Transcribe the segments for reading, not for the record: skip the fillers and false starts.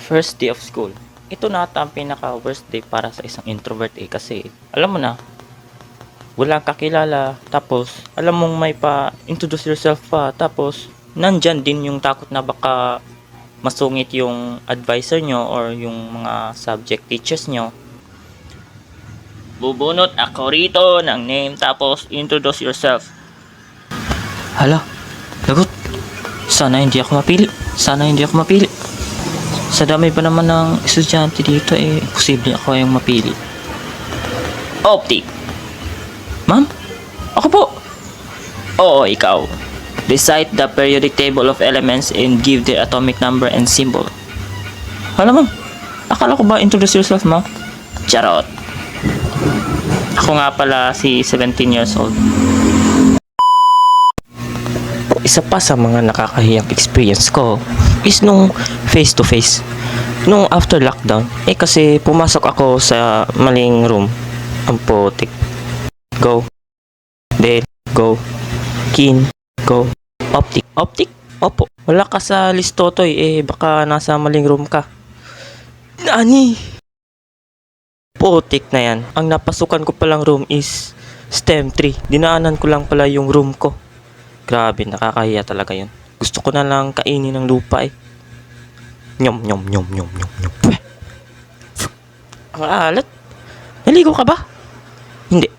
First day of school. Ito na ata ang pinaka worst day para sa isang introvert kasi alam mo na, walang kakilala, tapos alam mong may pa introduce yourself pa, tapos nandyan din yung takot na baka masungit yung advisor nyo or yung mga subject teachers nyo. Bubunot ako rito ng name tapos introduce yourself. Hala, lagot. Sana hindi ako mapili. Sa dami pa naman ng estudyante dito posible ako yung mapili. Optic. Ma'am? Ako po. Oo, ikaw. Recite the periodic table of elements and give their atomic number and symbol. Hala ma'am, akala ko ba introduce yourself ma'am? Charot. Ako nga pala si 17 years old. Isa pa sa mga nakakahiyang experience ko is nung face to face. Nung after lockdown, kasi pumasok ako sa maling room. Ang putik. Go. Del. Go. Kin. Go. Optic. Optic? Opo. Wala ka sa listotoy, baka nasa maling room ka. Nani? Putik na yan. Ang napasukan ko palang room is STEM 3. Dinaanan ko lang pala yung room ko. Grabe, nakakahiya talaga yun. Gusto ko na lang kainin ng lupa Nyom, nyom, nyom, nyom, nyom, nyom. Ang alat. Naligo ka ba? Hindi.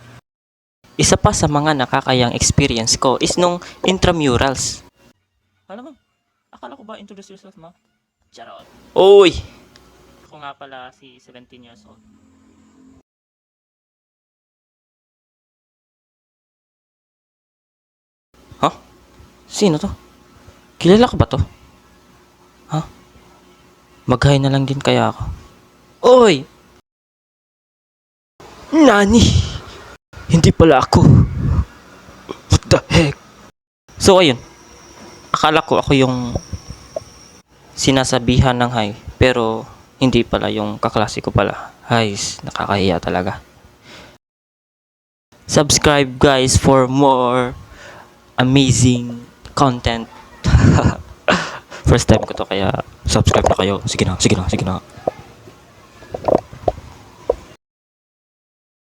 Isa pa sa mga nakakayang experience ko is nung intramurals. Hala ma'am, akala ko ba introduce yourself ma'am? Charot. Uy! Ako nga pala si 17 years old. Huh? Sino to? Kilala ka ba to? Ha? Mag-hi na lang din kaya ako. Oy! Nani? Hindi pala ako. What the heck? So ayun. Akala ko ako yung sinasabihan ng hi. Pero hindi pala, yung kaklase ko pala. Guys, nakakahiya talaga. Subscribe guys for more amazing content. First time ko to kaya subscribe na kayo. Sige na.